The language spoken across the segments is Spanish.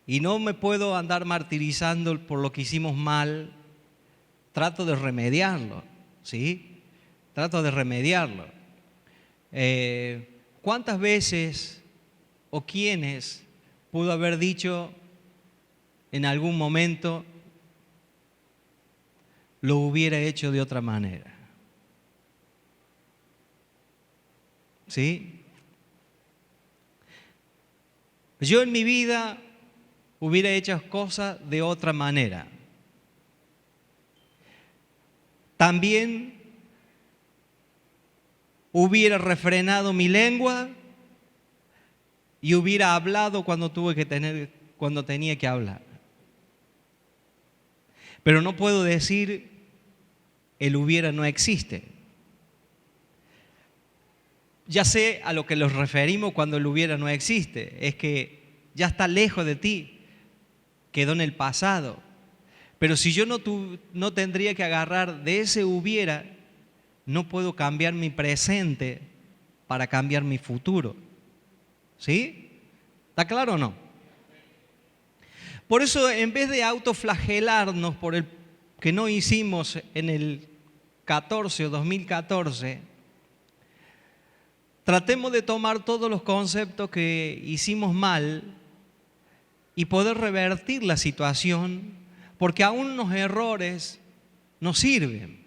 y no me puedo andar martirizando por lo que hicimos mal. Trato de remediarlo, ¿sí? Trato de remediarlo. ¿Cuántas veces o quiénes pudo haber dicho en algún momento, lo hubiera hecho de otra manera? ¿Sí? Yo en mi vida hubiera hecho cosas de otra manera. También hubiera refrenado mi lengua y hubiera hablado cuando tenía que hablar. Pero no puedo decir el hubiera no existe. Ya sé a lo que nos referimos cuando el hubiera no existe. Es que ya está lejos de ti, quedó en el pasado. Pero si yo no tendría que agarrar de ese hubiera, no puedo cambiar mi presente para cambiar mi futuro. ¿Sí? ¿Está claro o no? Por eso, en vez de autoflagelarnos por el que no hicimos en el 14 o 2014, tratemos de tomar todos los conceptos que hicimos mal y poder revertir la situación, porque aún los errores nos sirven.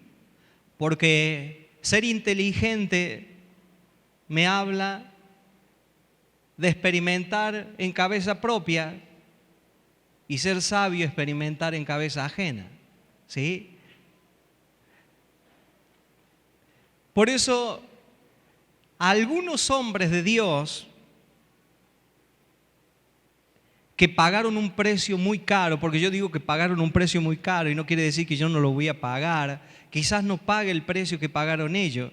Porque ser inteligente me habla de experimentar en cabeza propia y ser sabio experimentar en cabeza ajena. ¿Sí? Por eso, algunos hombres de Dios que pagaron un precio muy caro, porque yo digo que pagaron un precio muy caro y no quiere decir que yo no lo voy a pagar, quizás no pague el precio que pagaron ellos.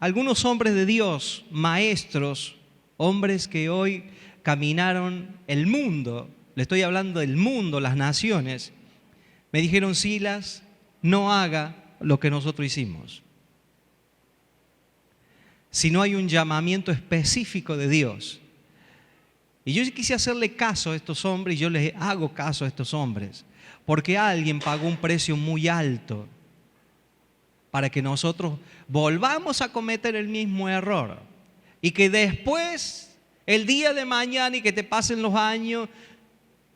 Algunos hombres de Dios, maestros, hombres que hoy caminaron el mundo, le estoy hablando del mundo, las naciones, me dijeron: Silas, no haga lo que nosotros hicimos. Si no hay un llamamiento específico de Dios. Y yo quise hacerle caso a estos hombres, y yo les hago caso a estos hombres, porque alguien pagó un precio muy alto para que nosotros volvamos a cometer el mismo error. Y que después, el día de mañana y que te pasen los años,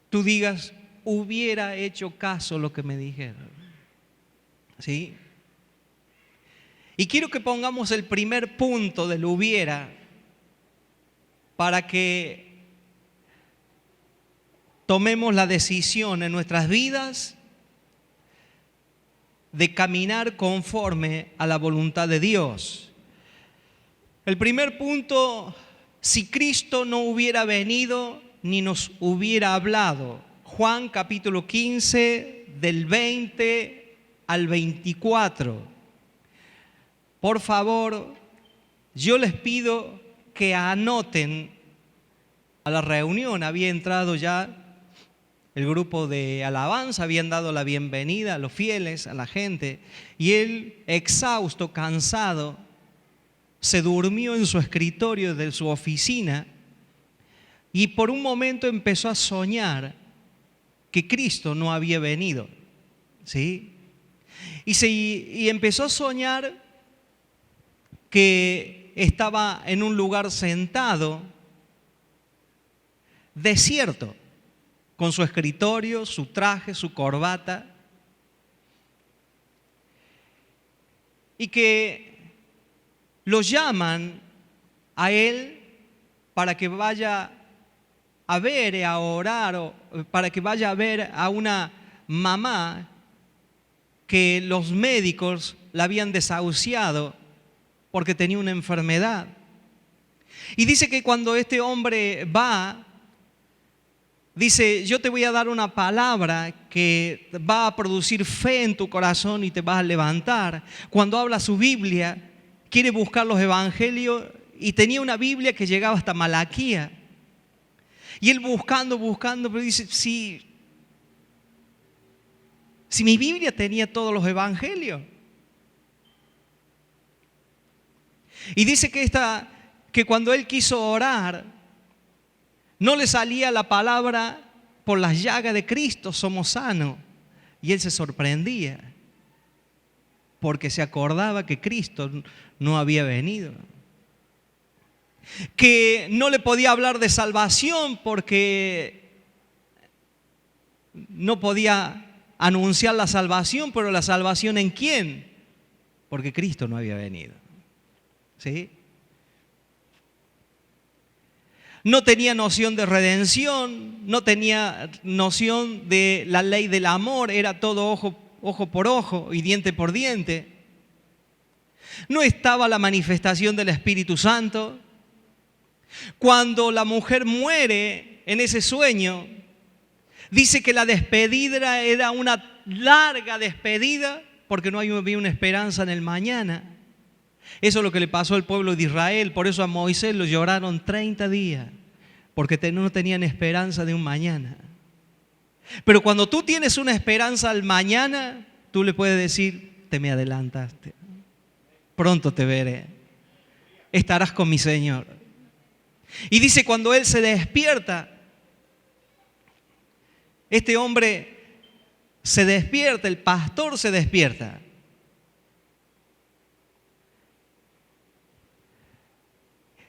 tú digas: hubiera hecho caso a lo que me dijeron. ¿Sí? Y quiero que pongamos el primer punto del hubiera para que tomemos la decisión en nuestras vidas de caminar conforme a la voluntad de Dios. El primer punto: si Cristo no hubiera venido ni nos hubiera hablado. Juan capítulo 15, del 20 al 24. Por favor, yo les pido que anoten a la reunión. Había entrado ya el grupo de alabanza, habían dado la bienvenida a los fieles, a la gente, y él, exhausto, cansado, se durmió en su escritorio de su oficina y por un momento empezó a soñar que Cristo no había venido, ¿sí? Y empezó a soñar que estaba en un lugar sentado, desierto, con su escritorio, su traje, su corbata, y que lo llaman a él para que vaya a ver, a orar, o para que vaya a ver a una mamá que los médicos la habían desahuciado porque tenía una enfermedad. Y dice que cuando este hombre va, dice: yo te voy a dar una palabra que va a producir fe en tu corazón y te vas a levantar. Cuando habla su Biblia, quiere buscar los evangelios y tenía una Biblia que llegaba hasta Malaquía. Y él buscando, pero dice: si mi Biblia tenía todos los evangelios. Y dice que cuando él quiso orar, No le salía la palabra: por las llagas de Cristo somos sanos. Y él se sorprendía, porque se acordaba que Cristo no había venido. Que no le podía hablar de salvación porque no podía anunciar la salvación, pero la salvación ¿en quién? Porque Cristo no había venido. ¿Sí? No tenía noción de redención, no tenía noción de la ley del amor, era todo ojo por ojo y diente por diente. No estaba la manifestación del Espíritu Santo. Cuando la mujer muere en ese sueño, dice que la despedida era una larga despedida porque no había una esperanza en el mañana. Eso es lo que le pasó al pueblo de Israel. Por eso a Moisés lo lloraron 30 días, porque no tenían esperanza de un mañana. Pero cuando tú tienes una esperanza al mañana, tú le puedes decir: te me adelantaste, pronto te veré, estarás con mi Señor. Y dice, cuando él se despierta, este hombre se despierta, el pastor se despierta.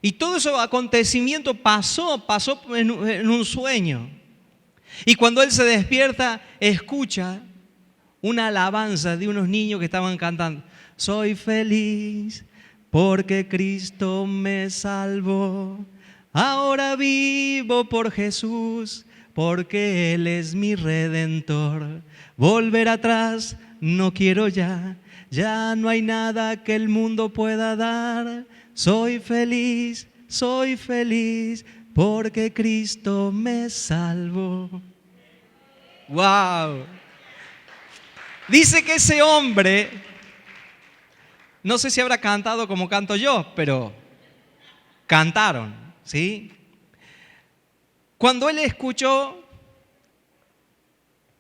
Y todo ese acontecimiento pasó en un sueño. Y cuando él se despierta, escucha una alabanza de unos niños que estaban cantando: soy feliz porque Cristo me salvó. Ahora vivo por Jesús, porque Él es mi Redentor. Volver atrás no quiero ya, ya no hay nada que el mundo pueda dar. Soy feliz, porque Cristo me salvó. ¡Wow! Dice que ese hombre, no sé si habrá cantado como canto yo, pero cantaron, ¿sí? Cuando él escuchó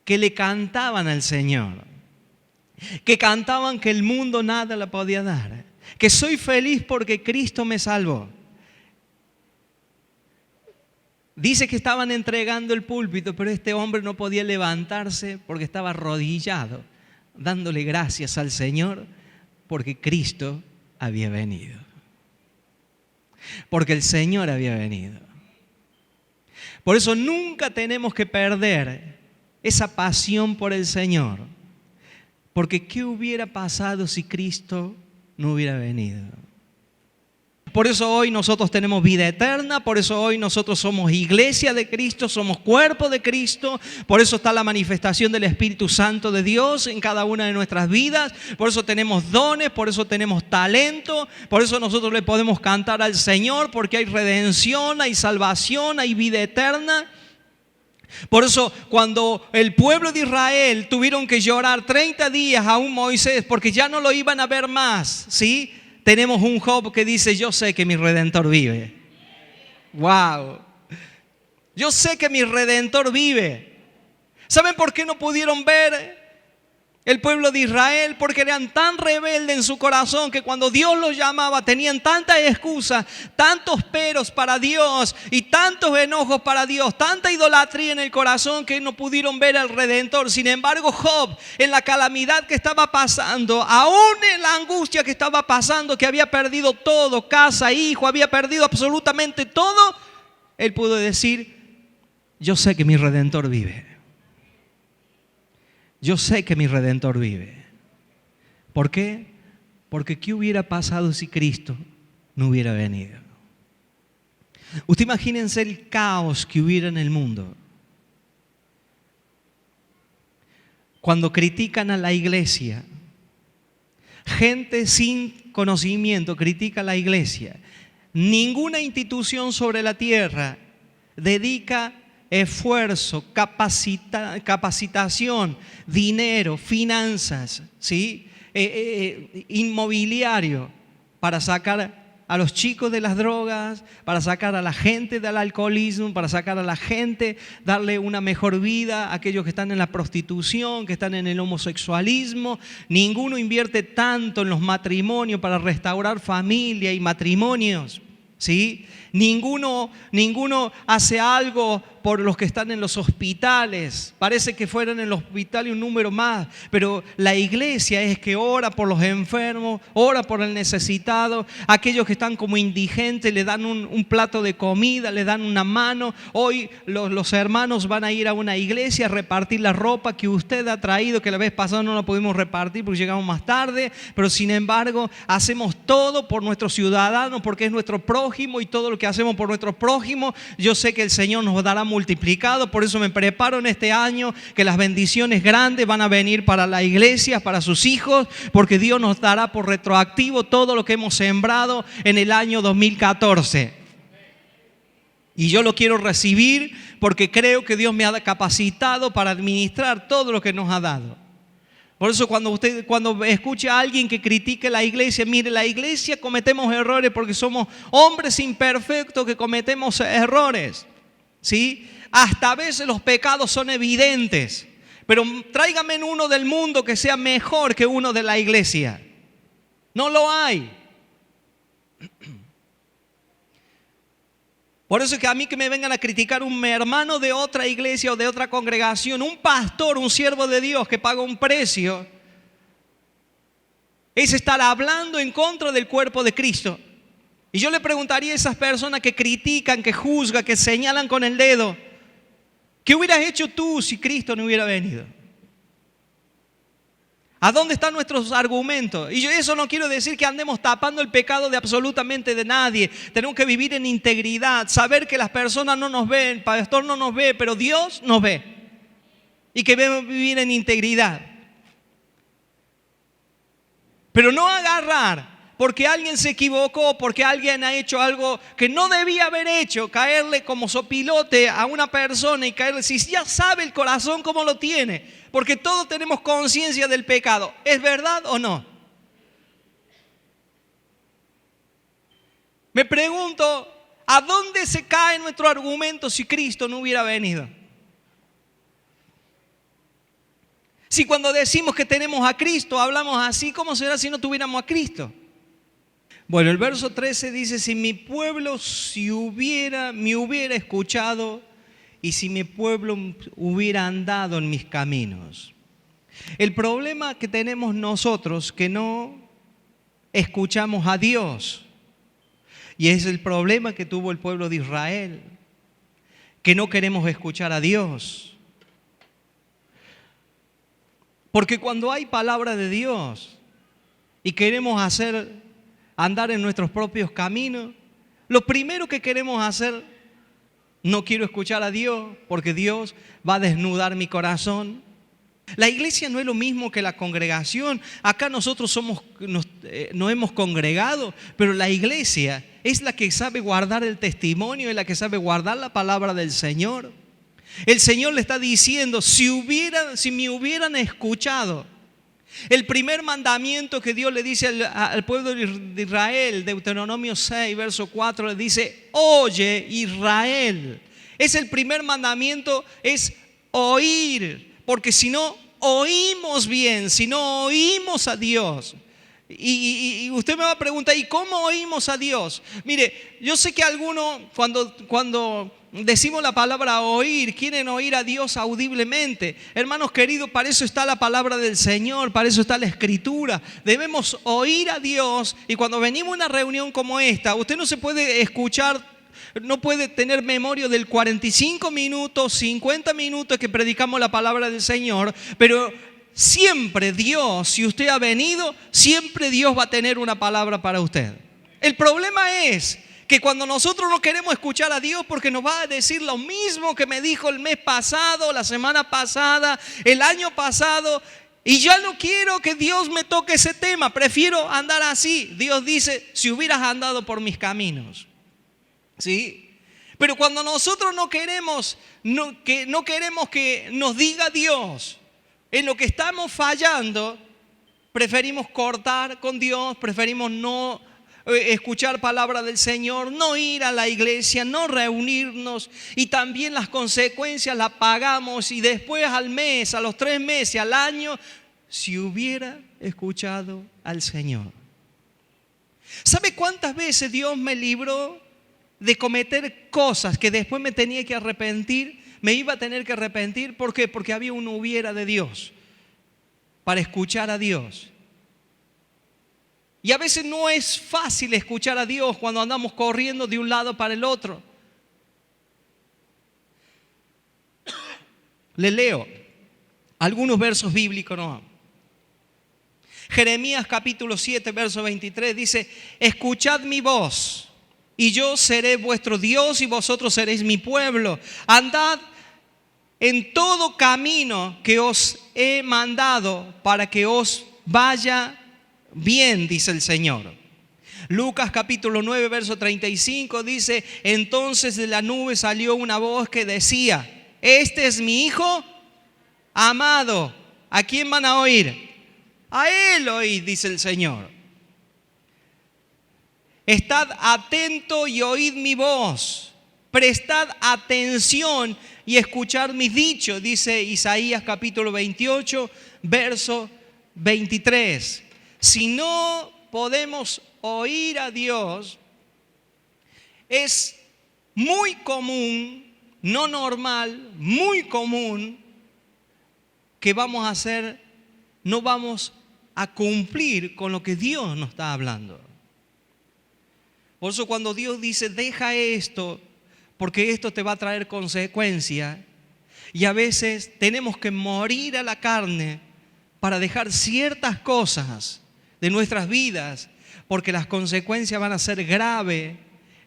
que le cantaban al Señor, que cantaban que el mundo nada le podía dar, que soy feliz porque Cristo me salvó. Dice que estaban entregando el púlpito, pero este hombre no podía levantarse porque estaba arrodillado, dándole gracias al Señor porque Cristo había venido. Porque el Señor había venido. Por eso nunca tenemos que perder esa pasión por el Señor. Porque ¿qué hubiera pasado si Cristo no hubiera venido? Por eso hoy nosotros tenemos vida eterna, por eso hoy nosotros somos iglesia de Cristo, somos cuerpo de Cristo, por eso está la manifestación del Espíritu Santo de Dios en cada una de nuestras vidas, por eso tenemos dones, por eso tenemos talento, por eso nosotros le podemos cantar al Señor, porque hay redención, hay salvación, hay vida eterna. Por eso cuando el pueblo de Israel tuvieron que llorar 30 días a un Moisés porque ya no lo iban a ver más, ¿sí? Tenemos un Job que dice: yo sé que mi Redentor vive. ¡Wow! Yo sé que mi Redentor vive. ¿Saben por qué no pudieron ver el pueblo de Israel? Porque eran tan rebeldes en su corazón que cuando Dios los llamaba tenían tantas excusas, tantos peros para Dios y tantos enojos para Dios, tanta idolatría en el corazón que no pudieron ver al Redentor. Sin embargo, Job, en la calamidad que estaba pasando, aún en la angustia que estaba pasando, que había perdido todo, casa, hijo, había perdido absolutamente todo, él pudo decir: yo sé que mi Redentor vive. Yo sé que mi Redentor vive. ¿Por qué? Porque ¿qué hubiera pasado si Cristo no hubiera venido? Usted imagínense el caos que hubiera en el mundo. Cuando critican a la iglesia, gente sin conocimiento critica a la iglesia. Ninguna institución sobre la tierra dedica esfuerzo, capacitación, dinero, finanzas, ¿sí? Inmobiliario para sacar a los chicos de las drogas, para sacar a la gente del alcoholismo, para sacar a la gente, darle una mejor vida a aquellos que están en la prostitución, que están en el homosexualismo. Ninguno invierte tanto en los matrimonios para restaurar familia y matrimonios, ¿sí? Ninguno hace algo por los que están en los hospitales. Parece que fueran en el hospital y un número más, pero la iglesia es que ora por los enfermos, ora por el necesitado, aquellos que están como indigentes, le dan un plato de comida, le dan una mano. Hoy los hermanos van a ir a una iglesia a repartir la ropa que usted ha traído, que la vez pasada no la pudimos repartir porque llegamos más tarde, pero sin embargo hacemos todo por nuestros ciudadanos porque es nuestro prójimo, y todo lo que hacemos por nuestro prójimo, yo sé que el Señor nos dará multiplicado. Por eso me preparo en este año, que las bendiciones grandes van a venir para la iglesia, para sus hijos, porque Dios nos dará por retroactivo todo lo que hemos sembrado en el año 2014. Y yo lo quiero recibir porque creo que Dios me ha capacitado para administrar todo lo que nos ha dado. Por eso cuando escuche a alguien que critique la iglesia, mire, la iglesia cometemos errores porque somos hombres imperfectos que cometemos errores, ¿sí? Hasta a veces los pecados son evidentes, pero tráigame uno del mundo que sea mejor que uno de la iglesia. No lo hay. Por eso es que a mí que me vengan a criticar un hermano de otra iglesia o de otra congregación, un pastor, un siervo de Dios que paga un precio, es estar hablando en contra del cuerpo de Cristo. Y yo le preguntaría a esas personas que critican, que juzgan, que señalan con el dedo, ¿qué hubieras hecho tú si Cristo no hubiera venido? ¿A dónde están nuestros argumentos? Y yo eso no quiero decir que andemos tapando el pecado de absolutamente de nadie. Tenemos que vivir en integridad, saber que las personas no nos ven, el pastor no nos ve, pero Dios nos ve. Y que debemos vivir en integridad. Pero no agarrar porque alguien se equivocó, porque alguien ha hecho algo que no debía haber hecho, caerle como sopilote a una persona y caerle, si ya sabe el corazón cómo lo tiene, porque todos tenemos conciencia del pecado. ¿Es verdad o no? Me pregunto, ¿a dónde se cae nuestro argumento si Cristo no hubiera venido? Si cuando decimos que tenemos a Cristo hablamos así, ¿cómo será si no tuviéramos a Cristo? Bueno, el verso 13 dice, si mi pueblo me hubiera escuchado y si mi pueblo hubiera andado en mis caminos. El problema que tenemos nosotros que no escuchamos a Dios, y es el problema que tuvo el pueblo de Israel, que no queremos escuchar a Dios. Porque cuando hay palabra de Dios y queremos andar en nuestros propios caminos, lo primero que queremos hacer, no quiero escuchar a Dios porque Dios va a desnudar mi corazón. La iglesia no es lo mismo que la congregación. Acá nosotros no hemos congregado, pero la iglesia es la que sabe guardar el testimonio, es la que sabe guardar la palabra del Señor. El Señor le está diciendo, si me hubieran escuchado. El primer mandamiento que Dios le dice al pueblo de Israel, Deuteronomio 6, verso 4, le dice, oye Israel. Es el primer mandamiento, es oír, porque si no oímos bien, si no oímos a Dios. Y usted me va a preguntar, ¿y cómo oímos a Dios? Mire, yo sé que algunos cuando decimos la palabra oír, quieren oír a Dios audiblemente. Hermanos queridos, para eso está la palabra del Señor, para eso está la Escritura. Debemos oír a Dios, y cuando venimos a una reunión como esta, usted no se puede escuchar, no puede tener memoria del 45 minutos, 50 minutos que predicamos la palabra del Señor, pero siempre Dios, si usted ha venido, siempre Dios va a tener una palabra para usted. El problema es que cuando nosotros no queremos escuchar a Dios porque nos va a decir lo mismo que me dijo el mes pasado, la semana pasada, el año pasado, y ya no quiero que Dios me toque ese tema, prefiero andar así. Dios dice, si hubieras andado por mis caminos, ¿sí? Pero cuando nosotros no queremos que nos diga Dios en lo que estamos fallando, preferimos cortar con Dios, preferimos no escuchar palabra del Señor, no ir a la iglesia, no reunirnos, y también las consecuencias las pagamos, y después al mes, a los 3 meses, al año, si hubiera escuchado al Señor. ¿Sabe cuántas veces Dios me libró de cometer cosas que después me tenía que arrepentir, me iba a tener que arrepentir. ¿Por qué? Porque había un hubiera de Dios para escuchar a Dios. Y a veces no es fácil escuchar a Dios cuando andamos corriendo de un lado para el otro. Le leo algunos versos bíblicos, ¿no? Jeremías capítulo 7, verso 23 dice: escuchad mi voz y yo seré vuestro Dios y vosotros seréis mi pueblo. Andad en todo camino que os he mandado para que os vaya bien, dice el Señor. Lucas capítulo 9, verso 35 dice: entonces de la nube salió una voz que decía: este es mi hijo amado. ¿A quién van a oír? A él oíd, dice el Señor. Estad atento y oíd mi voz. Prestad atención y escuchad mis dichos, dice Isaías capítulo 28, verso 23. Si no podemos oír a Dios, es muy común, no normal, muy común, que vamos a hacer, no vamos a cumplir con lo que Dios nos está hablando. Por eso cuando Dios dice: deja esto, porque esto te va a traer consecuencias, y a veces tenemos que morir a la carne para dejar ciertas cosas de nuestras vidas, porque las consecuencias van a ser graves.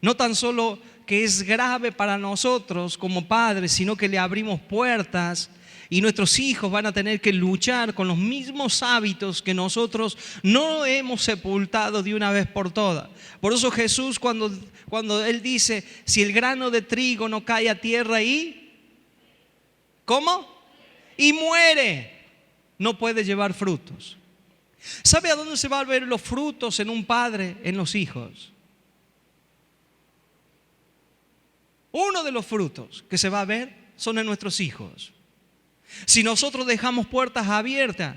No tan solo que es grave para nosotros como padres, sino que le abrimos puertas y nuestros hijos van a tener que luchar con los mismos hábitos que nosotros no hemos sepultado de una vez por todas. Por eso Jesús cuando Él dice: si el grano de trigo no cae a tierra y ¿cómo? Y muere, no puede llevar frutos. ¿Sabe a dónde se van a ver los frutos en un padre? En los hijos. Uno de los frutos que se va a ver son en nuestros hijos. Si nosotros dejamos puertas abiertas,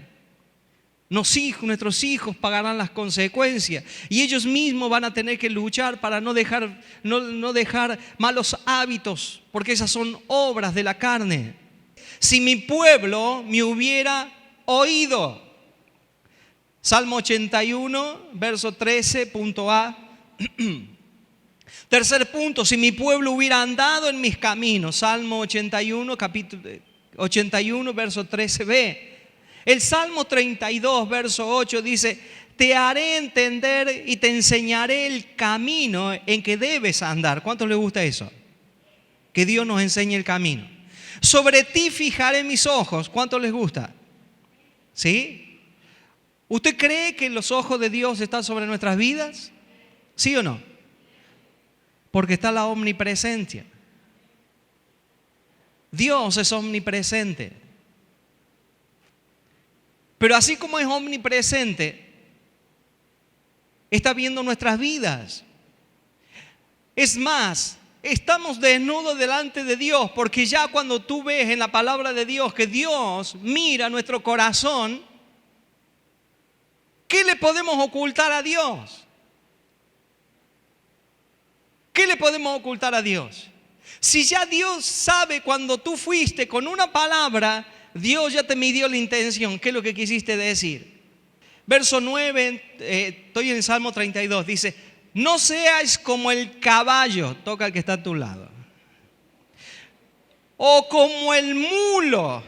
nuestros hijos pagarán las consecuencias, y ellos mismos van a tener que luchar para no dejar malos hábitos, porque esas son obras de la carne. Si mi pueblo me hubiera oído. Salmo 81, verso 13, punto A. Tercer punto: si mi pueblo hubiera andado en mis caminos. Salmo 81, capítulo 81, verso 13b. El Salmo 32, verso 8 dice: te haré entender y te enseñaré el camino en que debes andar. ¿Cuántos les gusta eso? Que Dios nos enseñe el camino. Sobre ti fijaré mis ojos. ¿Cuántos les gusta? ¿Sí? ¿Usted cree que los ojos de Dios están sobre nuestras vidas? ¿Sí o no? Porque está la omnipresencia. Dios es omnipresente. Pero así como es omnipresente, está viendo nuestras vidas. Es más, estamos desnudos delante de Dios, porque ya cuando tú ves en la palabra de Dios que Dios mira nuestro corazón, ¿qué le podemos ocultar a Dios? ¿Qué le podemos ocultar a Dios? Si ya Dios sabe cuando tú fuiste con una palabra, Dios ya te midió la intención. ¿Qué es lo que quisiste decir? Verso 9, estoy en el Salmo 32, dice: no seas como el caballo, toca al que está a tu lado, o como el mulo,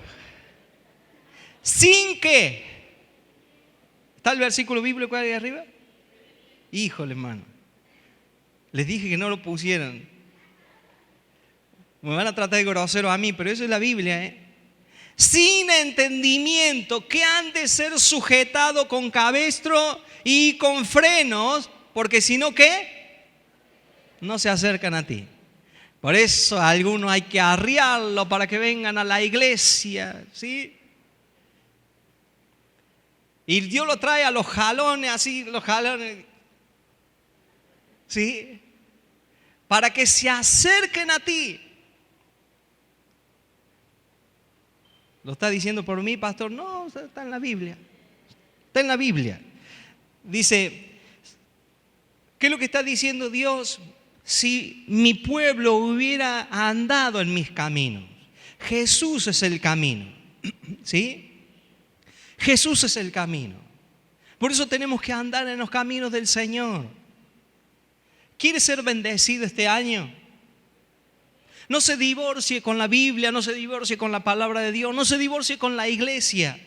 sin que... ¿Está el versículo bíblico ahí arriba? Híjole, hermano. Les dije que no lo pusieran. Me van a tratar de grosero a mí, pero eso es la Biblia, Sin entendimiento, que han de ser sujetado con cabestro y con frenos, porque si no, ¿qué? No se acercan a ti. Por eso a algunos hay que arriarlo para que vengan a la iglesia, ¿sí? Y Dios lo trae a los jalones, así, los jalones, ¿sí? Para que se acerquen a ti. ¿Lo está diciendo por mí, pastor? No, está en la Biblia. Está en la Biblia. Dice, ¿qué es lo que está diciendo Dios? si mi pueblo hubiera andado en mis caminos. Jesús es el camino, ¿sí? Jesús es el camino. Por eso tenemos que andar en los caminos del Señor. ¿Quiere ser bendecido este año? No se divorcie con la Biblia, no se divorcie con la palabra de Dios, no se divorcie con la iglesia.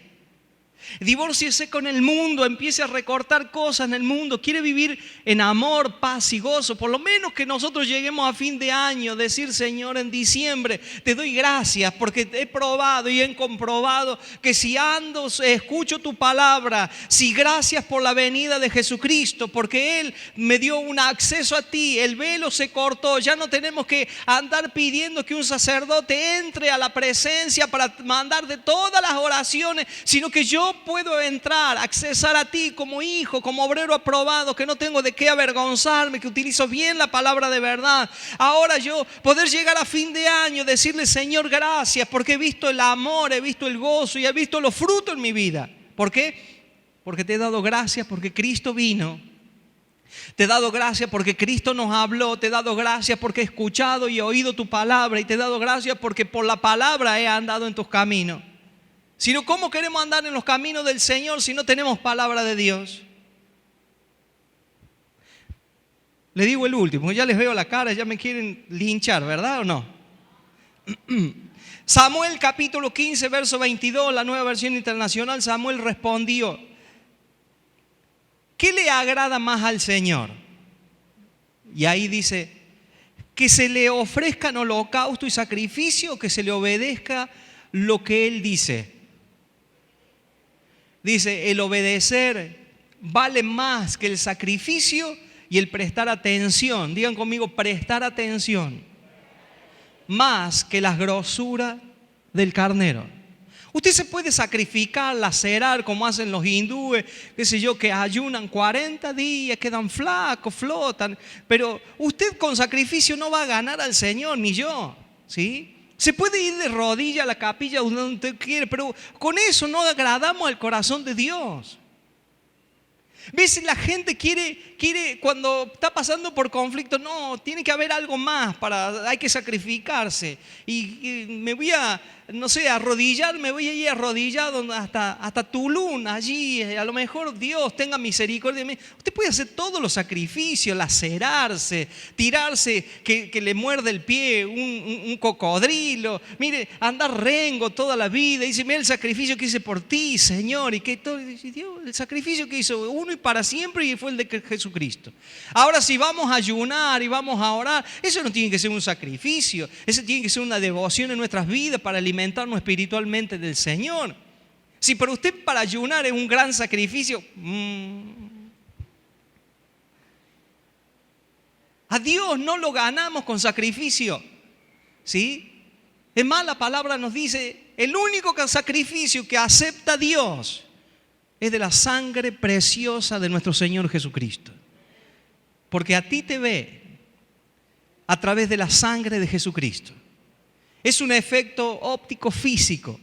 Divórciese con el mundo, empiece a recortar cosas en el mundo. Quiere vivir en amor, paz y gozo. Por lo menos que nosotros lleguemos a fin de año, decir: Señor, en diciembre te doy gracias porque he probado y he comprobado que si ando, escucho tu palabra. Si gracias por la venida de Jesucristo, porque Él me dio un acceso a ti, el velo se cortó. Ya no tenemos que andar pidiendo que un sacerdote entre a la presencia para mandarte todas las oraciones, sino que yo puedo entrar, accesar a ti como hijo, como obrero aprobado, que no tengo de qué avergonzarme, que utilizo bien la palabra de verdad. Ahora yo poder llegar a fin de año, decirle: Señor, gracias porque he visto el amor, he visto el gozo y he visto los frutos en mi vida. ¿Por qué? Porque te he dado gracias porque Cristo vino. Te he dado gracias porque Cristo nos habló. Te he dado gracias porque he escuchado y he oído tu palabra. Y te he dado gracias porque por la palabra he andado en tus caminos. Sino, ¿cómo queremos andar en los caminos del Señor si no tenemos palabra de Dios? Le digo el último, ya les veo la cara, ya me quieren linchar, ¿verdad o no? Samuel capítulo 15, verso 22, la Nueva Versión Internacional. Samuel respondió: ¿qué le agrada más al Señor? Y ahí dice: que se le ofrezcan holocausto y sacrificio, o que se le obedezca lo que Él dice. Dice: el obedecer vale más que el sacrificio y el prestar atención. Digan conmigo: prestar atención. Más que la grosura del carnero. Usted se puede sacrificar, lacerar como hacen los hindúes, qué sé yo, que ayunan 40 días, quedan flacos, flotan. Pero usted con sacrificio no va a ganar al Señor, ni yo, ¿sí? Se puede ir de rodillas a la capilla donde usted quiere, pero con eso no agradamos al corazón de Dios. ¿Ves? La gente quiere cuando está pasando por conflicto, no, tiene que haber algo más, hay que sacrificarse. Y me voy a, no sé, arrodillar, me voy a ir arrodillado hasta Tulum, allí, a lo mejor Dios tenga misericordia de mí. Usted puede hacer todos los sacrificios, lacerarse, tirarse, que le muerde el pie un cocodrilo, mire, andar rengo toda la vida. Dice: mira el sacrificio que hice por ti, Señor. Y que todo, Dios, el sacrificio que hizo uno y para siempre, y fue el de Jesucristo. Ahora, si vamos a ayunar y vamos a orar, eso no tiene que ser un sacrificio, eso tiene que ser una devoción en nuestras vidas para alimentarnos espiritualmente del Señor. Si para usted para ayunar es un gran sacrificio, a Dios no lo ganamos con sacrificio, ¿sí? Es más, la palabra nos dice: el único sacrificio que acepta Dios es de la sangre preciosa de nuestro Señor Jesucristo. Porque a ti te ve a través de la sangre de Jesucristo. Es un efecto óptico físico.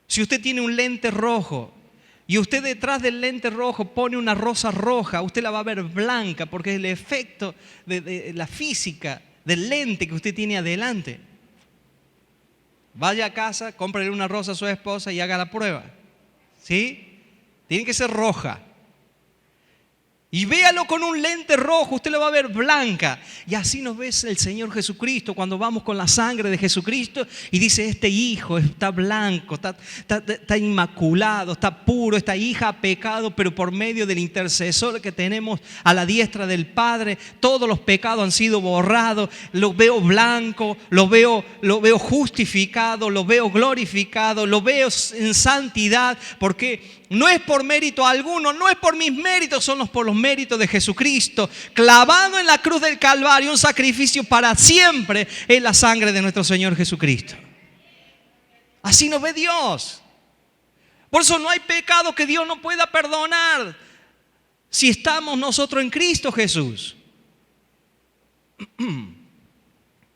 Si usted tiene un lente rojo y usted detrás del lente rojo pone una rosa roja, usted la va a ver blanca, porque es el efecto de la física del lente que usted tiene adelante. Vaya a casa, cómprele una rosa a su esposa y haga la prueba. ¿Sí? Tiene que ser roja. Y véalo con un lente rojo, usted lo va a ver blanca. Y así nos ve el Señor Jesucristo cuando vamos con la sangre de Jesucristo y dice: este hijo está blanco, está inmaculado, está puro, esta hija ha pecado, pero por medio del intercesor que tenemos a la diestra del Padre, todos los pecados han sido borrados. Lo veo blanco, lo veo justificado, lo veo glorificado, lo veo en santidad, porque no es por mérito alguno, no es por mis méritos, son por los méritos de Jesucristo, clavado en la cruz del Calvario, un sacrificio para siempre, es la sangre de nuestro Señor Jesucristo. Así nos ve Dios. Por eso no hay pecado que Dios no pueda perdonar si estamos nosotros en Cristo Jesús.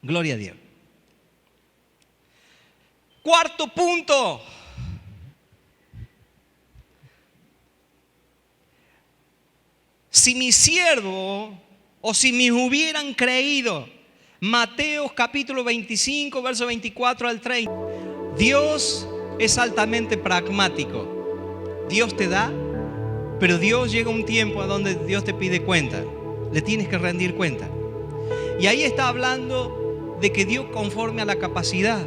Gloria a Dios. Cuarto punto. Si mi siervo o si me hubieran creído. Mateo capítulo 25, verso 24 al 30. Dios es altamente pragmático. Dios te da, pero Dios llega un tiempo a donde Dios te pide cuenta. Le tienes que rendir cuenta. Y ahí está hablando de que Dios conforme a la capacidad.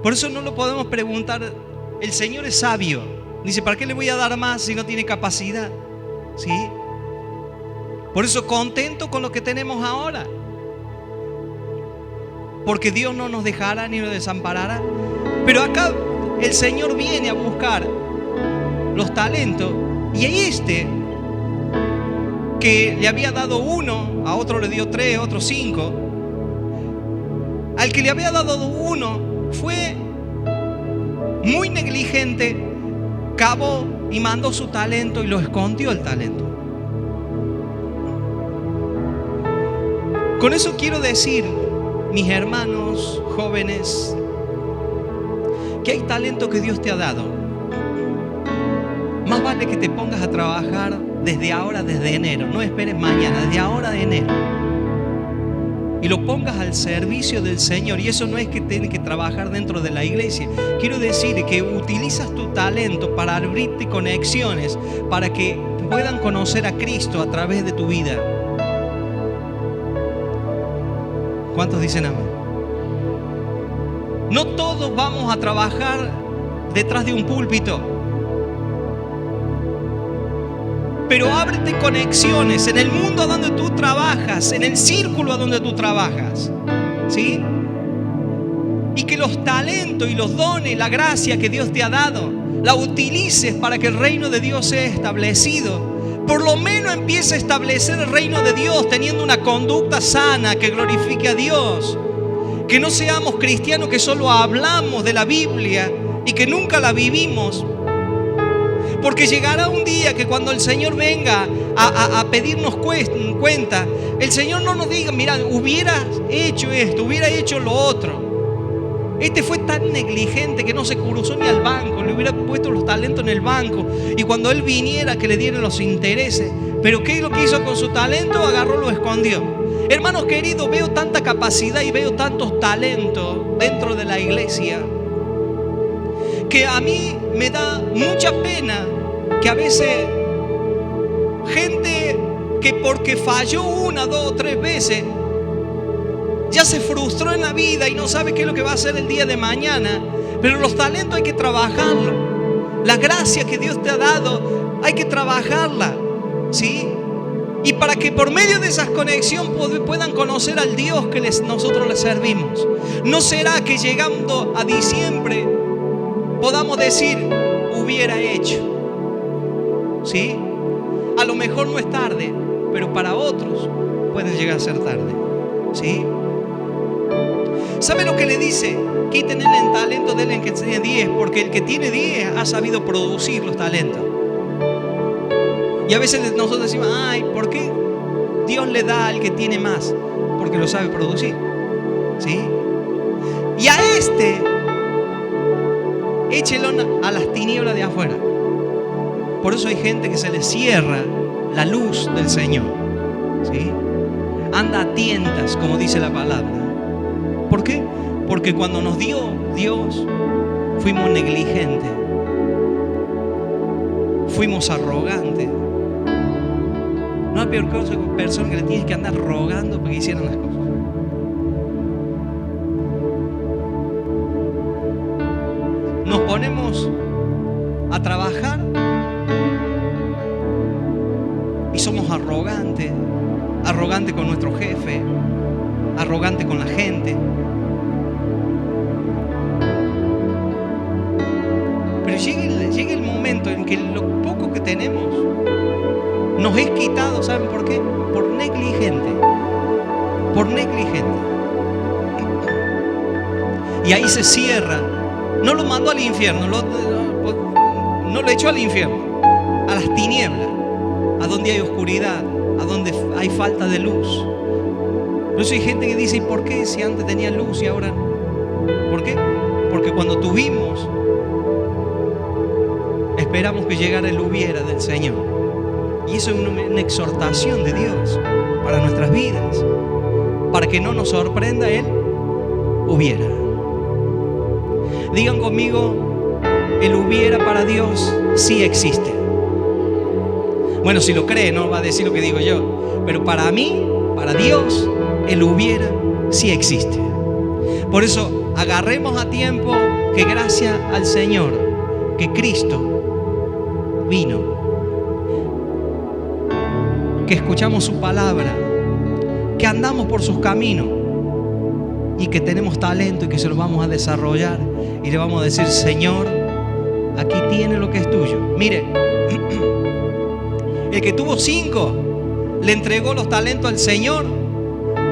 Por eso no lo podemos preguntar. El Señor es sabio. Dice, ¿para qué le voy a dar más si no tiene capacidad? ¿Sí? Por eso contento con lo que tenemos ahora. Porque Dios no nos dejará ni nos desamparará. Pero acá el Señor viene a buscar los talentos. Y que le había dado 1, a otro le dio 3, a otro 5. Al que le había dado 1 fue muy negligente, cavó y mandó su talento y lo escondió el talento. Con eso quiero decir, mis hermanos jóvenes, que hay talento que Dios te ha dado. Más vale que te pongas a trabajar desde ahora, desde enero. No esperes mañana, desde ahora de enero. Y lo pongas al servicio del Señor. Y eso no es que tienes que trabajar dentro de la iglesia. Quiero decir que utilizas tu talento para abrirte conexiones, para que puedan conocer a Cristo a través de tu vida. ¿Cuántos dicen amén? No todos vamos a trabajar detrás de un púlpito. Pero ábrete conexiones en el mundo donde tú trabajas, en el círculo donde tú trabajas, ¿sí? Y que los talentos y los dones, la gracia que Dios te ha dado, la utilices para que el reino de Dios sea establecido. Por lo menos empieza a establecer el reino de Dios teniendo una conducta sana que glorifique a Dios. Que no seamos cristianos que solo hablamos de la Biblia y que nunca la vivimos. Porque llegará un día que cuando el Señor venga a pedirnos cuenta, el Señor no nos diga, mira, hubieras hecho esto, hubiera hecho lo otro. Este fue tan negligente que no se cruzó ni al banco, le hubiera puesto los talentos en el banco. Y cuando Él viniera, que le dieran los intereses. Pero ¿qué es lo que hizo con su talento? Agarró, lo escondió. Hermanos queridos, veo tanta capacidad y veo tantos talentos dentro de la iglesia que a mí me da mucha pena que a veces gente que porque falló 1, 2, 3 veces ya se frustró en la vida y no sabe qué es lo que va a hacer el día de mañana. Pero los talentos hay que trabajarlos. La gracia que Dios te ha dado hay que trabajarla, ¿sí? Y para que por medio de esas conexiones puedan conocer al Dios que nosotros les servimos. No será que llegando a diciembre podamos decir, hubiera hecho, ¿sí? A lo mejor no es tarde, pero para otros puede llegar a ser tarde, ¿sí? ¿Sabe lo que le dice? Quiten el talento de él en que tiene 10, porque el que tiene 10 ha sabido producir los talentos. Y a veces nosotros decimos, ay, ¿por qué Dios le da al que tiene más? Porque lo sabe producir, ¿sí? Y a échelo a las tinieblas de afuera. Por eso hay gente que se le cierra la luz del Señor, ¿sí? Anda a tientas, como dice la palabra. ¿Por qué? Porque cuando nos dio Dios, fuimos negligentes, fuimos arrogantes. No hay peor cosa que una persona que le tienes que andar rogando para que hicieran las cosas. Nos ponemos a trabajar y somos arrogantes con nuestro jefe, arrogantes con la gente. Pero llega el momento en que lo poco que tenemos nos es quitado. ¿Saben por qué? Por negligente. Y ahí se cierra. No lo mandó al infierno, no lo echó al infierno, a las tinieblas, a donde hay oscuridad, a donde hay falta de luz. Por eso hay gente que dice, ¿y por qué si antes tenía luz y ahora no? ¿Por qué? Porque cuando tuvimos, esperamos que llegara el hubiera del Señor. Y eso es una exhortación de Dios. para nuestras vidas, para que no nos sorprenda el hubiera. Digan conmigo, el hubiera para Dios sí existe. Bueno, si lo cree, no va a decir lo que digo yo, pero para mí, para Dios, el hubiera sí existe. Por eso, agarremos a tiempo que gracias al Señor, que Cristo vino, que escuchamos su palabra, que andamos por sus caminos y que tenemos talento y que se lo vamos a desarrollar y le vamos a decir: Señor, aquí tiene lo que es tuyo. Mire, el que tuvo 5 le entregó los talentos al Señor,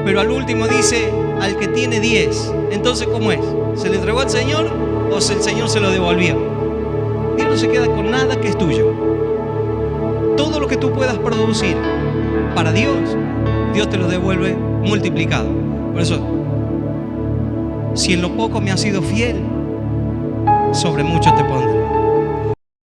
pero al último dice: al que tiene 10. Entonces, ¿cómo es? ¿Se le entregó al Señor o el Señor se lo devolvió? Dios no se queda con nada que es tuyo. Todo lo que tú puedas producir para Dios, Dios te lo devuelve multiplicado. Por eso, si en lo poco me has sido fiel, sobre mucho te pondré.